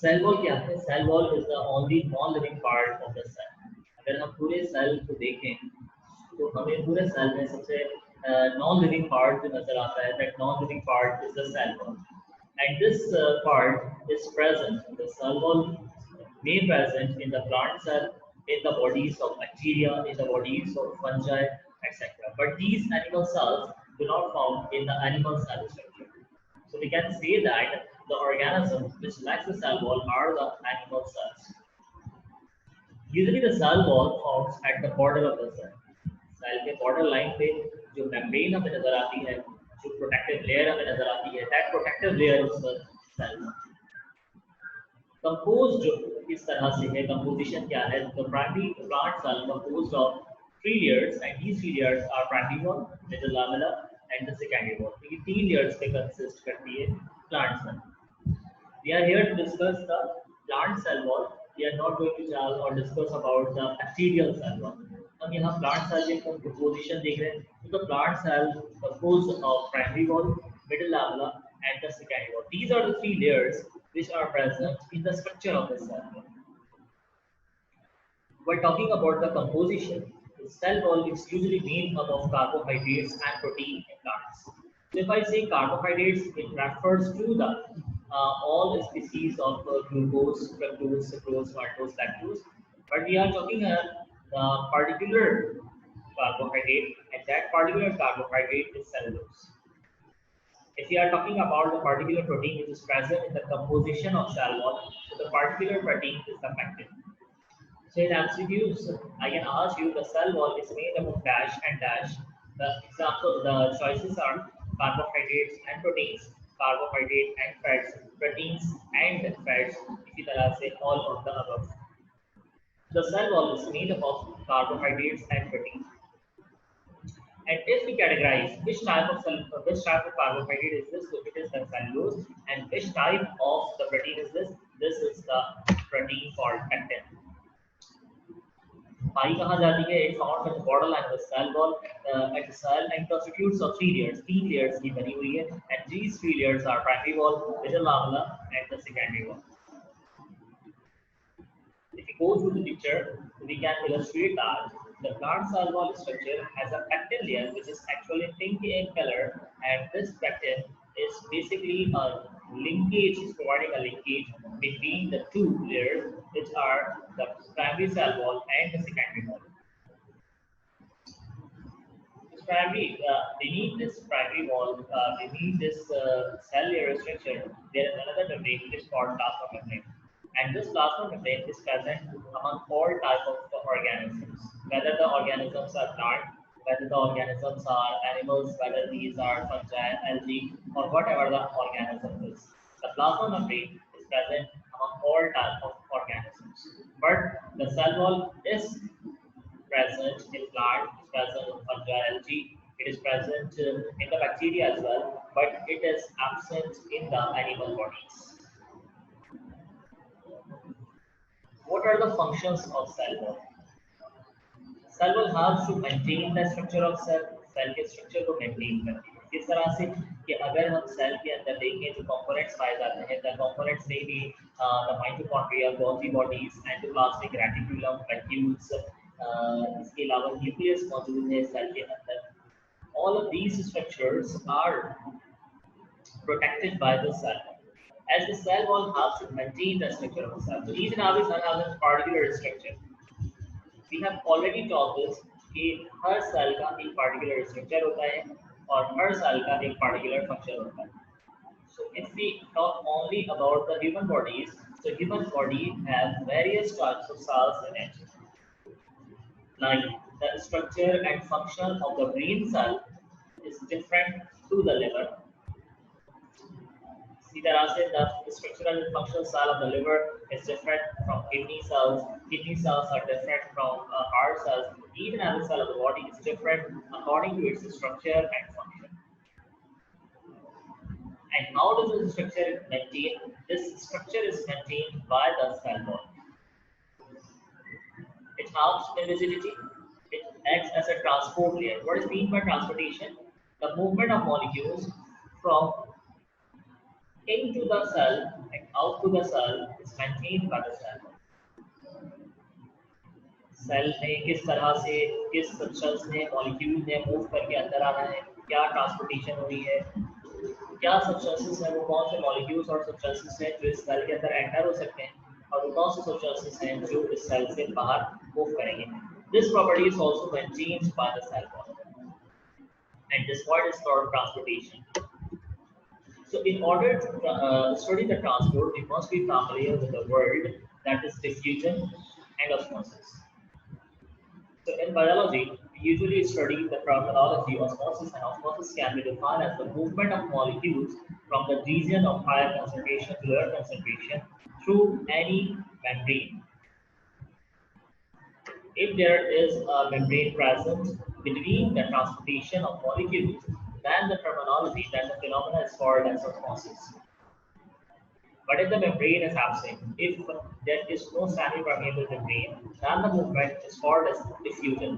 Cell wall क्या है? Cell wall is the only non living part of the cell. अगर हम पूरे सेल को देखें तो हमें पूरे सेल में सबसे नॉन लिविंग पार्ट जो नजर आता है, that non living part is the cell wall, and this part is present, the cell wall may present in the plant cell, in the bodies of bacteria, in the bodies of fungi, etc. But these animal cells do not found in the animal cell structure. So we can say that the organisms which lack the cell wall are the animal cells. Usually the cell wall forms at the border of the cell. Cell के border line पे जो membrane हमें नजर आती है, जो protective layer हमें नजर आती है, that protective layer is the cell. Compose जो इस तरह से है, कंपोजिशन क्या है? The primary plant cell composed of three layers, and these three layers are primary wall, middle lamella and the secondary wall. ये तीन लेयर्स पे कंसिस्ट करती है plant cell. We are here to discuss the plant cell wall. We are not going to tell or discuss about the bacterial cell wall. हम यहाँ plant cell के composition देख रहे हैं। तो the plant cell composed of primary wall, middle lamella, and the secondary wall. These are the three layers which are present in the structure of the cell. While talking about the composition, the cell wall is usually made up of carbohydrates and protein in plants. So if I say carbohydrates, it refers to the all species of glucose, fructose, sucrose, maltose, lactose. But we are talking the particular carbohydrate, and that particular carbohydrate is cellulose. If we are talking about the particular protein which is present in the composition of cell wall, so the particular protein is the pectin. So in MCQs, I can ask you the cell wall is made up of dash and dash. The example, the choices are carbohydrates and proteins, carbohydrate and fats, proteins and fats. इसी तरह से all of the above. The cell wall is made up of carbohydrates and proteins. And if we categorize which type of carbohydrate is this, so it is the cellulose, and which type of the protein is this? This is the protein called pectin. पाई कहाँ जाती है? It found at the borderline of the cell wall, at the cell, and constitutes of three layers. तीन layers की बनी हुई है, and these three layers are primary wall, middle lamella, and the secondary wall. If we go through the picture, we can illustrate that the plant cell wall structure has a pectin layer which is actually pink in color, and this pectin is basically a linkage, is providing a linkage between the two layers, which are the primary cell wall and the secondary wall. Beneath this primary wall, beneath this cell layer structure, there is another membrane which is called plasma membrane. And this plasma membrane is present among all types of organisms, whether the organisms are plant, whether the organisms are animals, whether these are fungi, algae, or whatever the organism is. The plasma membrane is present among all types of organisms. But the cell wall is present in plant, is present in fungi, algae, it is present in the bacteria as well, but it is absent in the animal bodies. What are the functions of cell wall? Cell wall helps to maintain the structure of cell. Cell के structure को maintain करती है। किस तरह से कि अगर हम cell के अंदर देखें जो components पाए जाते हैं, the components may be the mitochondria, Golgi bodies, endoplasmic reticulum, vacuoles. इसके अलावा nucleus मौजूद है cell के अंदर. All of these structures are protected by the cell. As the cell wall helps to maintain the structure of the cell. So each and every cell has a particular structure. We have already taught this कि हर cell का एक particular structure होता है और हर cell का एक particular function होता है. So if we talk only about the human bodies, so human body has various types of cells in it. Like the structure and function of the brain cell is different to the liver. इसी तरह से the structural and functional cell of the liver is different from kidney cells. Kidney cells are different from heart cells. Even every cell of the body is different according to its structure and function. And how does this structure maintain? This structure is maintained by the cell wall. It helps in rigidity. It acts as a transport layer. What is meant by transportation? The movement of molecules from into the cell and out to the cell is maintained by the cell. Cell में किस तरह से किस substance ने molecule ने move करके अंदर आना है, क्या ट्रांसपोर्टेशन हुई है, क्या सब्सटेंसेस हैं, वो कौन से मॉलिक्यूल्स और सब्सटेंसेस हैं जो इस सेल के अंदर एंटर हो सकते हैं और वो कौन से सब्सटेंसेस हैं जो इस सेल से बाहर मूव करेंगे. This property is also maintained by the cell wall and this word is called transportation. So in order to study the transport, we must be familiar with the word that is diffusion and osmosis. So in biology, we usually study the terminology osmosis, and osmosis can be defined as the movement of molecules from the region of higher concentration to lower concentration through any membrane. If there is a membrane present between the transportation of molecules, then the terminology, then the phenomena is called as osmosis. But if the membrane is absent, if there is no semi-permeable membrane, then the movement is called as diffusion.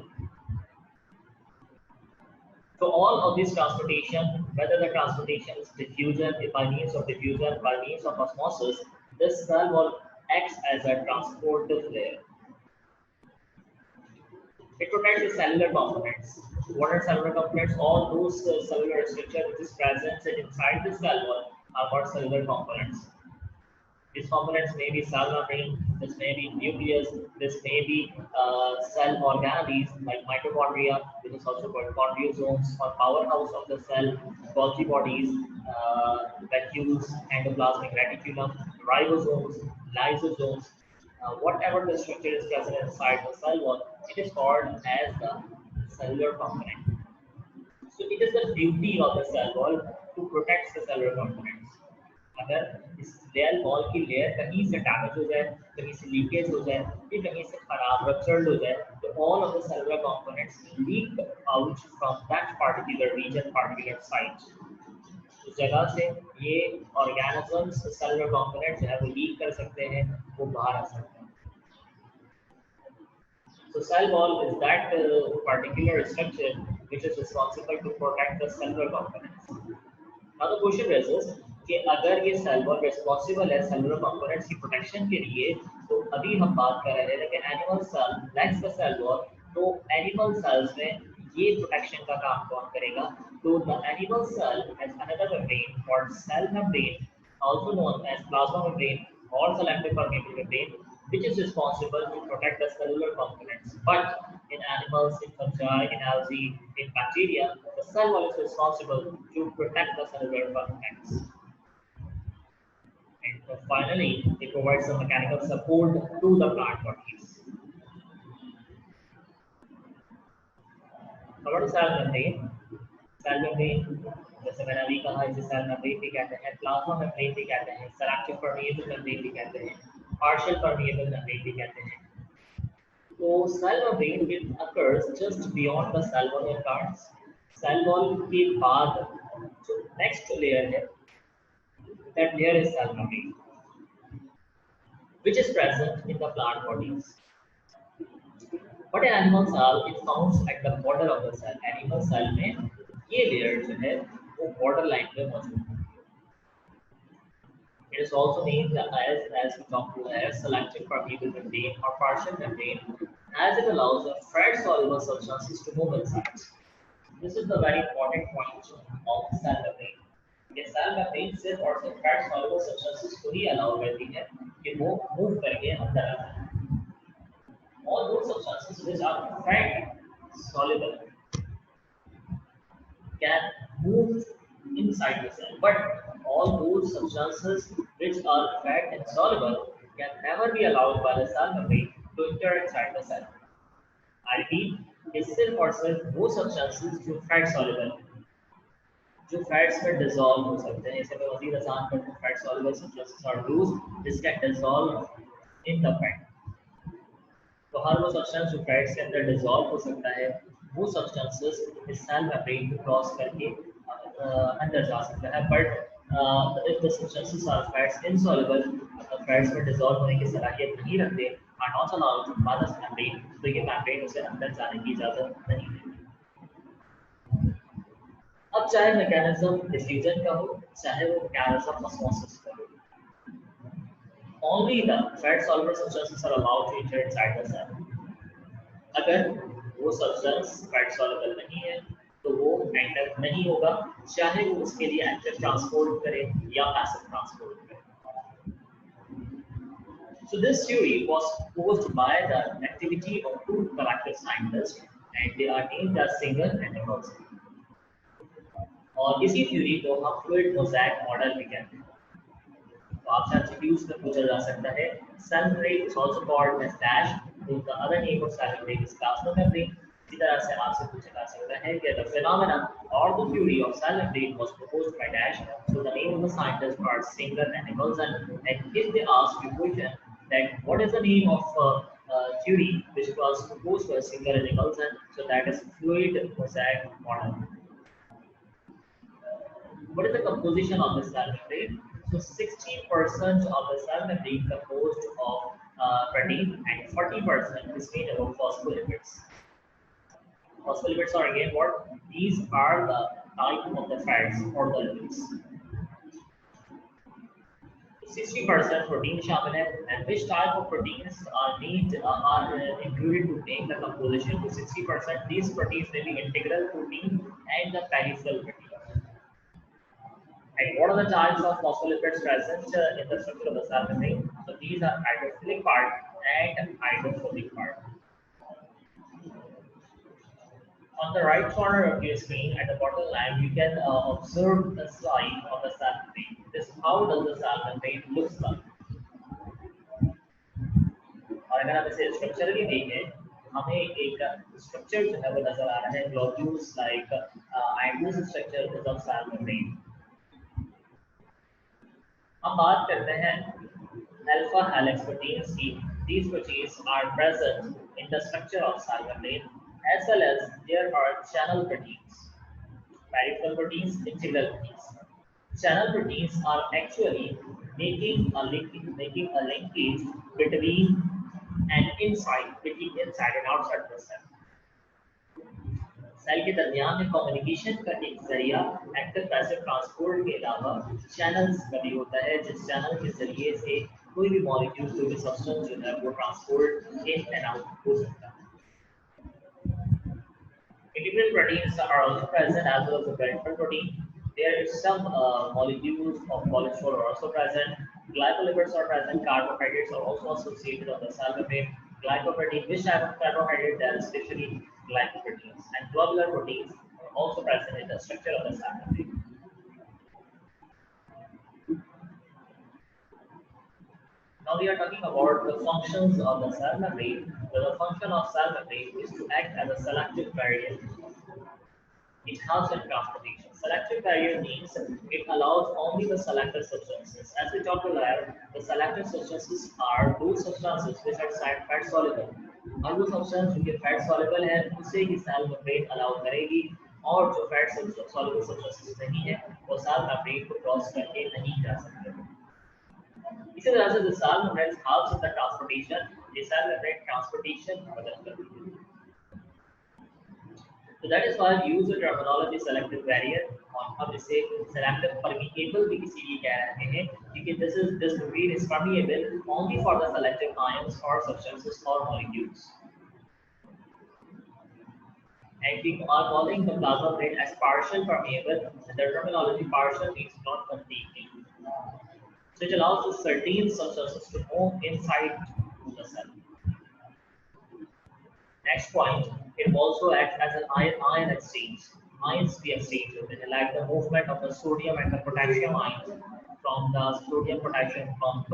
So all of this transportation, whether the transportation is diffusion, by means of diffusion, by means of osmosis, this cell wall acts as a transportive layer. It protects the cellular components. What are cellular components? All those cellular structure which is present inside the cell wall are called cellular components. These components may be cell membrane, this may be nucleus, this may be cell organelles like mitochondria, which is also called chondriosomes, or powerhouse of the cell, Golgi bodies, vacuoles, endoplasmic reticulum, ribosomes, lysosomes. Whatever the structure is present inside the cell wall, it is called as the cellular component. So it is the duty of the cell wall to protect the cellular components. अगर इस cell wall की layer कहीं से damage हो जाए, कहीं से leakage हो जाए, या कहीं से खराब रप्चर्ड हो जाए, तो all of the cellular components leak out from that particular region, particular site. उस जगह से ये ऑर्गेनिजम्स सेलुलर कंपोनेंट्स है वो लीक कर सकते हैं, वो बाहर आ सकते हैं. So cell wall is that particular structure which is responsible to protect the cellular components. Now the question raises कि अगर ये सेल वॉल रिस्पॉन्सिबल है सेलुलर कंपोनेंट्स की प्रोटेक्शन के लिए, तो अभी हम बात कर रहे थे कि animal cell lacks the cell wall, तो एनिमल सेल्स में ये प्रोटेक्शन का काम कौन करेगा? तो the animal cell has another membrane called cell membrane, also known as plasma membrane और selective permeable membrane, which is responsible to protect the cellular components. But in animals, in fungi, in algae, in bacteria, the cell wall is responsible to protect the cellular components. And finally, it provides some mechanical support to the plant bodies. What is cell membrane? Cell membrane, जैसे मैंने अभी कहा, इसे cell membrane भी कहते हैं, plasma membrane भी कहते हैं, सेलेक्टिव परमेबल मेम्ब्रेन भी कहते हैं, partial permeable membrane भी कहते हैं. तो cell membrane which occurs just beyond the cell wall in plants. Cell wall के बाद जो next layer है, that layer is cell membrane, which is present in the plant bodies. But in animal cell, it found at the border of the cell. Animal cell में ये layer जो है वो border line पे मौजूद है. It is also named as we talked about as selective permeable membrane or partial membrane, as it allows the fat-soluble substances to move inside. This is the very important point of cell membrane. ये cell membrane सिर्फ और सिर्फ fat-soluble substances को ही allow करती है कि वो move करके अंदर आ जाए. All those substances which are fat-soluble can move inside the cell, but all those substances which are fat insoluble can never be allowed by the cell membrane to enter inside the cell. I repeat, ये सिर्फ और सिर्फ वो substances जो fat soluble, जो fats में dissolve हो सकते हैं, इसे मैं मज़ीद आसान कर दूँ, fat soluble substances are those which can dissolve in the fat. तो हर वो substance जो fats के अंदर dissolve हो सकता है, वो substances इस cell membrane को cross करके अंदर जा सकता है. But if the substances are fats insoluble, fats में dissolve होने की सलाहियत नहीं रखते, are not allowed by the membrane, तो ये membrane उसे अंदर जाने की इजाजत नहीं देती. अब चाहे मैकेनिज्म डिफ्यूजन का हो, चाहे वो मैकेनिज्म ऑस्मोसिस का हो, only the fat soluble substances are allowed to enter inside the cell. अगर वो सब्सटेंस फैट सॉल्युबल नहीं है तो वो एंटर नहीं होगा, चाहे वो उसके लिए एक्टिव ट्रांसपोर्ट करे या पैसिव ट्रांसपोर्ट करे. So this theory was proposed by the activity of two collective scientists and they are named as Singer and Nicholson. और इसी थ्योरी को हम फ्लूइड मोज़ेक मॉडल भी कहते हैं. तो आपसे एमसीक्यूज में पूछा जा सकता है cell membrane is also called as dash, तो the other name of cell membrane is plasma membrane. इसी तरह से आपसे पूछा जा सकता है कि the phenomenon or the theory of cell membrane was proposed by Dash, so the name of the scientists are Singer and Nicholson, and if they ask you question that what is the name of theory which was proposed by Singer and Nicholson, so that is fluid mosaic model. What is the composition of the cell membrane? So 60% of the cell membrane composed of protein and 40% is made up of phospholipids. Phospholipids are again what? These are the type of the fats or the lipids. 60% protein शामिल है, and which type of proteins are included to make the composition to 60%. These proteins may be integral protein and the peripheral protein. And what are the types of phospholipids present in the structure of the cell membrane? So these are hydrophilic part and hydrophobic part. On the right corner of your screen at the bottom line, you can observe the slide of the cell membrane. This how does the cell membrane looks like. और अगर आप इसे structurally देखें, हमें एक structure जो है वो नजर आ रहा है, globules like iris structure is of cell membrane. हम बात करते हैं alpha helix proteins की. These proteins are present in the structure of cell membrane, as well as there are channel proteins, peripheral proteins, integral proteins. Channel proteins are actually making a linkage between inside and outside the cell. Cell के दरमियान में communication का एक जरिया active passive transport के अलावा channels का भी होता है, जिस चैनल के जरिए से कोई भी मॉलिक्यूल, कोई भी सब्सटेंस जो है वो ट्रांसपोर्ट इन एंड आउट हो सकता है. Integral proteins are also present as well as the peripheral protein. There is some molecules of cholesterol are also present. Glycolipids are present. Carbohydrates are also associated on the cell membrane. Glycoprotein, which type of carbohydrate? They are especially glycoproteins. And globular proteins are also present in the structure of the cell membrane. Now we are talking about the functions of the cell membrane. The function of cell membrane is to act as a selective barrier. It helps in transportation. Selective barrier means it allows only the selected substances. As we talked earlier, the selected substances are those substances which are fat soluble. और वो substance जो कि fat soluble है, उसे ही cell membrane allow करेगी, और जो fat soluble substances नहीं है, वो cell membrane को cross करके नहीं जा सकते. इसी तरह से the cell membrane helps in the transportation. The cell membrane transportation मदद करती है. So that is why we use the terminology selective barrier, और हम इसे selective permeable भी इसीलिए कह रहे हैं क्योंकि this membrane is permeable only for the selective ions or substances or molecules. And we are calling the plasma membrane as partial permeable. The terminology partial means not completely. So it allows the certain substances to move inside the cell. Next point, it also acts as an ion exchange. Ions be exchanged with it, like the movement of the sodium and the potassium ions from the sodium potassium pump.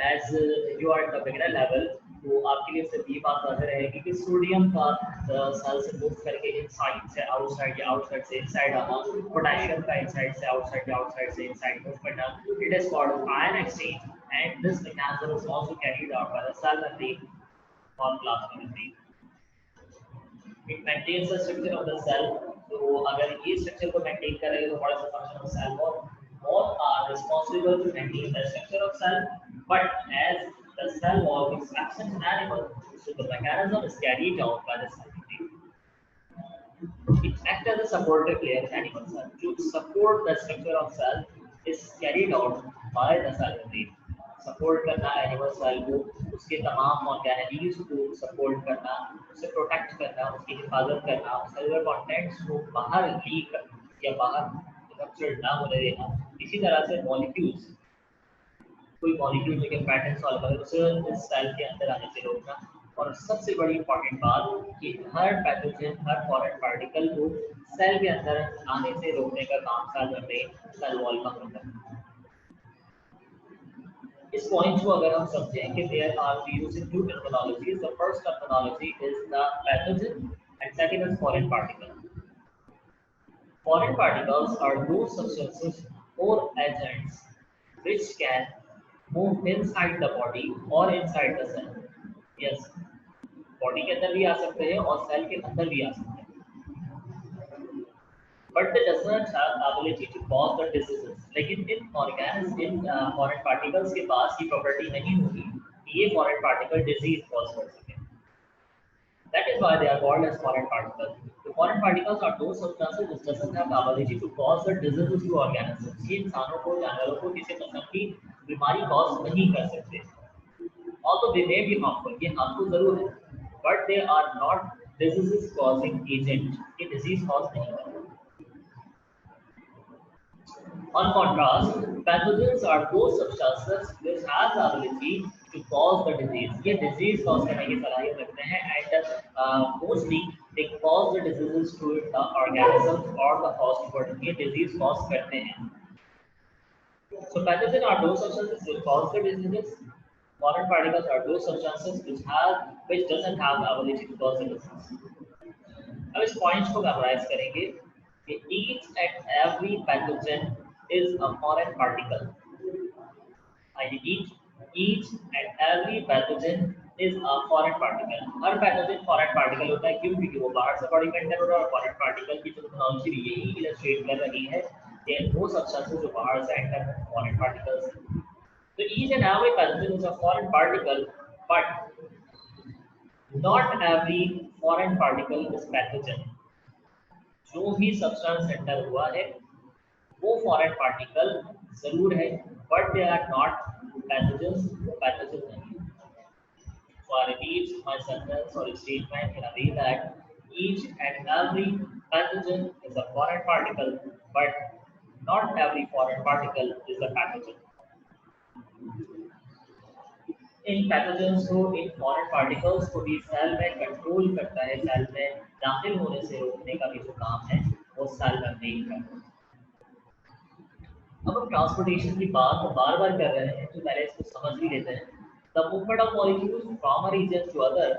As you are at the beginner level, तो आपके लिए सिर्फ ये बात वाज़ेह रहेगी कि sodium का cell से मूव करके इनसाइड से आउटसाइड या आउटसाइड से इनसाइड आना, पोटेशियम का इनसाइड से आउटसाइड या आउटसाइड से इनसाइड मूवमेंट आना, it is called ion exchange, and this mechanism is also carried out by the cell membrane और plasma membrane. It maintains the structure of the cell. तो अगर ये structure को maintain कर रहे हैं तो what is the function of cell wall? Both are responsible to maintain the structure of cell, but as the cell wall is absent in animal, so the mechanism is carried out by the cell membrane. It acts as a supportive layer in animal cell. To support the structure of cell is carried out by the cell membrane. Support करना animal cell को, उसके तमाम ऑर्गेनेलिटीज को support करना, उसे protect करना, उसकी हिफाजत करना, सेलुलर कंटेंट्स को बाहर लीक या बाहर रप्चर ना होने देना। इसी तरह से मॉलिक्यूल्स, कोई मॉलिक्यूल जो कि पैटर्न सॉल्व करे उसे इस सेल के अंदर आने से रोकना। और सबसे बड़ी इंपॉर्टेंट बात कि हर पैथोजन, हर फॉरेन पार्टिकल को सेल के अंदर आने से रोकने का काम सेल मेम्ब्रेन, सेल वॉल का होता है। इस पॉइंट को अगर हम समझें कि there are we using two terminologies, the first terminology is the pathogen and second is foreign particle. Foreign particles are those substances or agents which can move inside the body or inside the cell. Yes, body के अंदर भी आ सकते हैं और cell के अंदर भी आ सकते हैं। But they does not have ability to cause the diseases. लेकिन इन organisms, इन foreign particles के पास ये property नहीं होगी कि ये foreign particle disease cause कर सके। That is why they are called as foreign particles. The foreign particles are those substances which doesn't have the ability to cause the diseases to organisms. ये इंसानों को, जानवरों को किसी किस्म की बीमारी cause नहीं कर सकते। Although they may be harmful, ये harmful जरूर है, but they are not diseases causing agent. ये disease cause नहीं करते। On contrast, pathogens are those substances which have the ability to cause the disease. ये disease cause करने की सलाहियत रखते हैं and mostly they cause the diseases to the organisms or the host body. ये disease cause करते हैं। So pathogens are those substances which cause the diseases. Foreign particles are those substances which doesn't have the ability to cause the disease. अब इस points को memorise करेंगे कि each and every pathogen is a foreign particle. I repeat, each and every pathogen is a foreign particle. Her pathogen foreign particle होता है, क्यों? क्योंकि वो बाहर से बॉडी में एंटर हो रहा है और foreign particle की टर्मिनोलॉजी यही इलस्ट्रेट कर रही है कि वो सब्सटेंसेस जो बाहर से एंटर हैं foreign particles हैं। So each and every pathogen is a foreign particle, but not every foreign particle is pathogen. जो भी सब्सटेंस एंटर हुआ है वो फॉरेन पार्टिकल जरूर है, but they are not pathogens, वो पैथोजन नहीं है। So I repeat my sentence or statement in a way that each and every pathogen is a foreign particle, but not every foreign particle is a pathogen. In pathogens को, in foreign particles को भी cell में control करता है, cell में दाखिल होने से रोकने का भी जो काम है वो सेल मेम्ब्रेन करता है। अब हम ट्रांसपोर्टेशन की बात बार बार कर रहे हैं तो पहले इसको समझ भी लेते हैं। The movement of molecules from a region to other,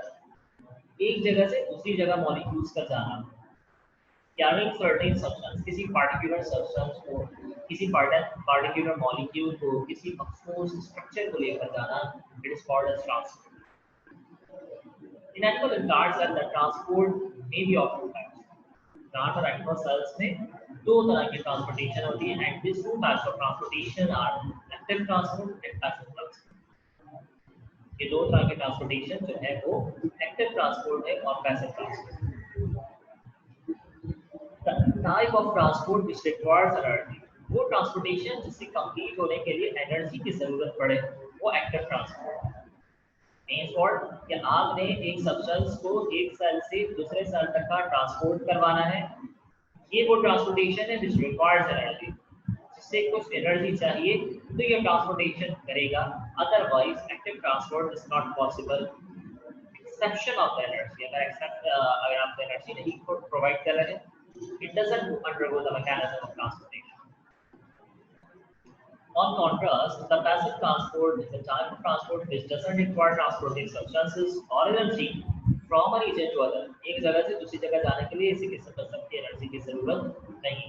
एक जगह से दूसरी जगह मॉलिक्यूल्स का जाना। कैरिंग सर्टेन सब्सटेंस, किसी पार्टिकुलर सब्सटेंस को, किसी पार्टिकुलर मॉलिक्यूल को, किसी मखसूस स्ट्रक्चर को लेकर जाना, it is called as transport. In animal and plants the transport may be of two types. Plant और एनिमल सेल्स में दो तरह की ट्रांसपोर्टेशन होती है and this two types of transportation are active transport and passive transport. ये दो तरह के ट्रांसपोर्टेशन जो है वो एक्टिव ट्रांसपोर्ट है और passive transport. Type of transport which requires energy, वो ट्रांसपोर्टेशन जिससे कंप्लीट होने के लिए एनर्जी की जरूरत पड़े वो एक्टिव ट्रांसपोर्ट। मींस व्हाट, कि आपने एक सब्सटेंस को एक सेल से दूसरे सेल तक का ट्रांसपोर्ट करवाना है, ये वो ट्रांसपोर्टेशन है विच रिक्वायर्स एनर्जी, जिससे कुछ एनर्जी चाहिए तो ये ट्रांसपोर्टेशन करेगा, otherwise active transport is not possible. Exception of the energy, अगर आप एनर्जी नहीं प्रोवाइड कर रहे हैं, it doesn't undergo the mechanism of transportation. On contrast, the passive transport is a type of transport which doesn't require transporting substances or energy from a region to other. एक जगह से दूसरी जगह जाने के लिए इसी किस्म की एनर्जी की जरूरत नहीं।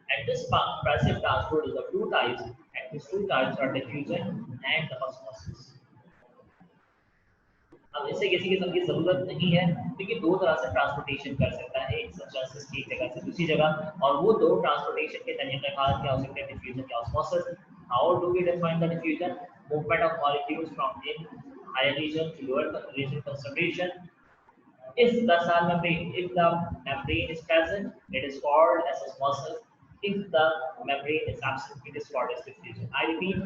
And this passive transport is of two types, and these two types are diffusion and the osmosis. अब इसे किसी किस्म की जरूरत नहीं है क्योंकि दो तरह से ट्रांसपोर्टेशन कर सकता है एक सब्सटेंस की एक जगह से दूसरी जगह, और वो दो ट्रांसपोर्टेशन के तरीके कार क्या हो सकते हैं, डिफ्यूजन या osmosis. How do we define the diffusion? Movement of molecules from in higher region to lower region concentration. If the cell membrane, if the membrane is present, it is called as osmosis. If the membrane is absent, it is called as diffusion. I repeat,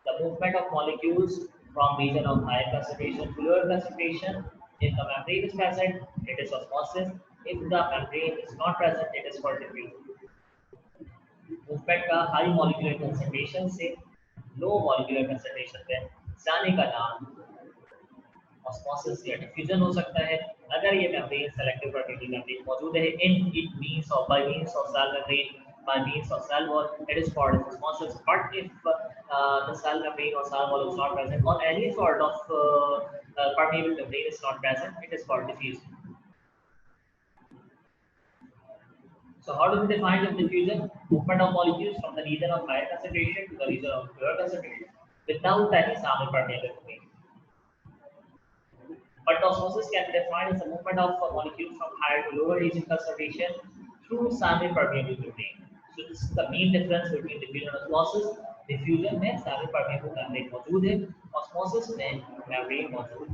The movement of molecules from region of higher concentration to lower concentration. If the membrane is present, it is osmosis. If the membrane is not present, it is called diffusion. Movement का high molecular concentration से low molecular concentration पे जाने का नाम osmosis या diffusion हो सकता है. अगर ये मेम्ब्रेन सेलेक्टिव प्रोटीन मेम्ब्रेन मौजूद है इन इट मींस और by means of cell membrane by means of cell wall, it is called as osmosis. But if the cell membrane or cell wall is not present or any sort of permeable membrane is not present, it is called diffusion. So how do we define the diffusion? Movement of molecules from the region of higher concentration to the region of lower concentration without any sample permeable membrane. But osmosis can be defined as the movement of molecules from higher to lower region concentration through sample permeable membrane. So this is the main difference between diffusion and osmosis. Diffusion में sample permeable membrane मौजूद है, osmosis में membrane मौजूद